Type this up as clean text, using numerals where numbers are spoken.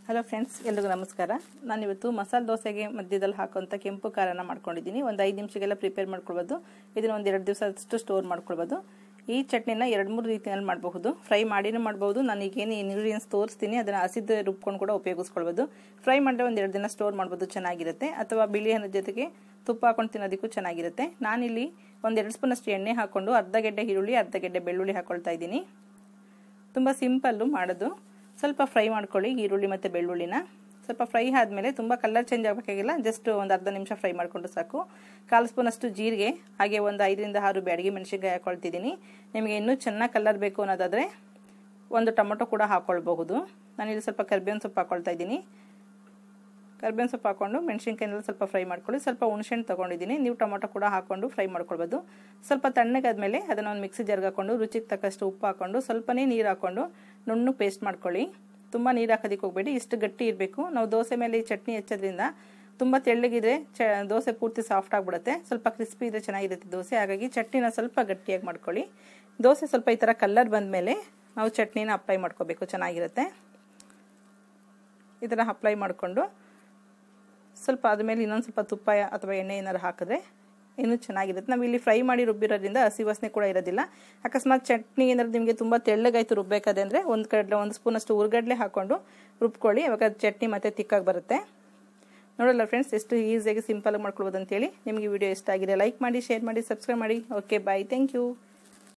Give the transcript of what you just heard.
Hello friends, ಎಲ್ಲರಿಗೂ ನಮಸ್ಕಾರ. ನಾನು ಇವತ್ತು ಮಸಾಲೆ ದೋಸೆಗೆ ಮಧ್ಯದಲ್ಲಿ ಹಾಕುವಂಥ ಕೆಂಪು ಖಾರನ ಮಾಡ್ಕೊಂಡಿದ್ದೀನಿ. ಒಂದು 5 ನಿಮಿಷಕ್ಕೆಲ್ಲ ಪ್ರಿಪೇರ್ ಮಾಡ್ಕೊಳ್ಬೋದು. ಇದನ್ನು ಒಂದು 2 ದಿವಸ ಅಷ್ಟು ಸ್ಟೋರ್ ಮಾಡ್ಕೊಳ್ಬೋದು. ಈ ಚಟ್ನಿನ 2-3 ರೀತಿಯಲ್ಲಿ ಮಾಡಬಹುದು. ಫ್ರೈ ಮಾಡಿನೂ ಮಾಡ್ಬೋದು. ನಾನು ಈಗೇನು ಇಂಗ್ರೀಡಿಯೆಂಟ್ಸ್ ತೋರಿಸ್ತೀನಿ ಅದನ್ನು ಹಸಿದು ರುಬ್ಕೊಂಡು ಕೂಡ ಉಪಯೋಗಿಸ್ಕೊಳ್ಬೋದು. ಫ್ರೈ ಮಾಡಿದ್ರೆ ಒಂದು 2 ದಿನ ಸ್ಟೋರ್ ಮಾಡ್ಬೋದು, ಚೆನ್ನಾಗಿರುತ್ತೆ. ಅಥವಾ ಬಿಳಿ ಅನ್ನದ ಜೊತೆಗೆ ತುಪ್ಪ ಹಾಕೊಂಡು ತಿನ್ನೋದಕ್ಕೂ ಚೆನ್ನಾಗಿರುತ್ತೆ. ನಾನಿಲ್ಲಿ ಒಂದು 2 ಸ್ಪೂನ್ ಅಷ್ಟು ಎಣ್ಣೆ ಹಾಕೊಂಡು ಅರ್ಧ ಗೆಡ್ಡೆ ಈರುಳ್ಳಿ, ಅರ್ಧ ಗೆಡ್ಡೆ ಬೆಳ್ಳುಳ್ಳಿ ಹಾಕೊಳ್ತಾ ಇದ್ದೀನಿ. ತುಂಬ ಸಿಂಪಲ್ಲು ಮಾಡೋದು. ಸ್ವಲ್ಪ ಫ್ರೈ ಮಾಡ್ಕೊಳ್ಳಿ ಈರುಳ್ಳಿ ಮತ್ತು ಬೆಳ್ಳುಳ್ಳಿನ. ಸ್ವಲ್ಪ ಫ್ರೈ ಆದಮೇಲೆ ತುಂಬ ಕಲರ್ ಚೇಂಜ್ ಆಗಬೇಕಾಗಿಲ್ಲ, ಜಸ್ಟ್ ಒಂದು ಅರ್ಧ ನಿಮಿಷ ಫ್ರೈ ಮಾಡಿಕೊಂಡು ಸಾಕು. 1/4 ಸ್ಪೂನ್ ಅಷ್ಟು ಜೀರಿಗೆ, ಹಾಗೆ ಒಂದು 5ರಿಂದ 6 ಬ್ಯಾಡಗಿ ಮೆಣಸಿನ್ಕಾಯಿ ಹಾಕೊಳ್ತಿದ್ದೀನಿ. ನಿಮಗೆ ಇನ್ನೂ ಚೆನ್ನಾಗಿ ಕಲರ್ ಬೇಕು ಅನ್ನೋದಾದರೆ ಒಂದು ಟೊಮೊಟೊ ಕೂಡ ಹಾಕ್ಕೊಳ್ಬಹುದು. ನಾನಿಲ್ಲಿ ಸ್ವಲ್ಪ ಕರಿಬೇವಿನ ಸೊಪ್ಪು ಹಾಕ್ಕೊಳ್ತಾ ಇದ್ದೀನಿ. ಕರಿಬೇವಿನ ಸೊಪ್ಪು ಹಾಕೊಂಡು ಮೆಣಸಿನ್ಕಾಯಿನೆಲ್ಲ ಸ್ವಲ್ಪ ಫ್ರೈ ಮಾಡ್ಕೊಳ್ಳಿ. ಸ್ವಲ್ಪ ಹುಣಸೆಹಣ್ಣು ತೊಗೊಂಡಿದ್ದೀನಿ, ನೀವು ಟೊಮೊಟೊ ಕೂಡ ಹಾಕೊಂಡು ಫ್ರೈ ಮಾಡ್ಕೊಳ್ಬೋದು. ಸ್ವಲ್ಪ ತಣ್ಣಗಾದ್ಮೇಲೆ ಅದನ್ನು ಒಂದು ಮಿಕ್ಸಿ ಜಾರ್ಗೆ ಹಾಕೊಂಡು ರುಚಿಗೆ ತಕ್ಕಷ್ಟು ಉಪ್ಪು ಹಾಕೊಂಡು ಸ್ವಲ್ಪನೇ ನೀರು ಹಾಕೊಂಡು ನುಣ್ಣು ಪೇಸ್ಟ್ ಮಾಡ್ಕೊಳ್ಳಿ. ತುಂಬ ನೀರು ಹಾಕೋದಕ್ಕೆ ಹೋಗಬೇಡಿ, ಇಷ್ಟು ಗಟ್ಟಿ ಇರಬೇಕು. ನಾವು ದೋಸೆ ಮೇಲೆ ಈ ಚಟ್ನಿ ಹೆಚ್ಚೋದ್ರಿಂದ ತುಂಬ ತೆಳ್ಳಗಿದ್ರೆ ದೋಸೆ ಪೂರ್ತಿ ಸಾಫ್ಟ್ ಆಗಿಬಿಡುತ್ತೆ. ಸ್ವಲ್ಪ ಕ್ರಿಸ್ಪಿ ಇದ್ರೆ ಚೆನ್ನಾಗಿರುತ್ತೆ ದೋಸೆ. ಹಾಗಾಗಿ ಚಟ್ನಿನ ಸ್ವಲ್ಪ ಗಟ್ಟಿಯಾಗಿ ಮಾಡ್ಕೊಳ್ಳಿ. ದೋಸೆ ಸ್ವಲ್ಪ ಈ ಥರ ಕಲರ್ ಬಂದಮೇಲೆ ನಾವು ಚಟ್ನಿನ ಅಪ್ಲೈ ಮಾಡ್ಕೋಬೇಕು, ಚೆನ್ನಾಗಿರುತ್ತೆ. ಈ ಥರ ಅಪ್ಲೈ ಮಾಡಿಕೊಂಡು ಸ್ವಲ್ಪ ಆದಮೇಲೆ ಇನ್ನೊಂದು ಸ್ವಲ್ಪ ತುಪ್ಪ ಅಥವಾ ಎಣ್ಣೆ ಏನಾರು ಹಾಕಿದ್ರೆ ಇನ್ನೂ ಚೆನ್ನಾಗಿರುತ್ತೆ. ನಾವು ಇಲ್ಲಿ ಫ್ರೈ ಮಾಡಿ ರುಬ್ಬಿರೋದ್ರಿಂದ ಹಸಿ ವಾಸನೆ ಕೂಡ ಇರೋದಿಲ್ಲ. ಅಕಸ್ಮಾತ್ ಚಟ್ನಿ ಏನಾದ್ರು ನಿಮಗೆ ತುಂಬ ತೆಳ್ಳಗಾಯ್ತು ರುಬ್ಬೇಕಾದ್ರೆ ಅಂದರೆ ಒಂದು ಸ್ಪೂನ್ ಅಷ್ಟು ಹುರ್ಗಡ್ಲೆ ಹಾಕೊಂಡು ರುಬ್ಕೊಳ್ಳಿ. ಅವಾಗ ಚಟ್ನಿ ಮತ್ತೆ ತಿಕ್ಕಾಗಿ ಬರುತ್ತೆ. ನೋಡಲ್ಲ ಫ್ರೆಂಡ್ಸ್, ಎಷ್ಟು ಈಸಿಯಾಗಿ ಸಿಂಪಲ್ ಮಾಡ್ಕೊಳ್ಬೋದು ಅಂತೇಳಿ. ನಿಮಗೆ ವಿಡಿಯೋ ಇಷ್ಟ ಆಗಿದೆ ಲೈಕ್ ಮಾಡಿ, ಶೇರ್ ಮಾಡಿ, ಸಬ್ಸ್ಕ್ರೈಬ್ ಮಾಡಿ. Okay, bye, thank you.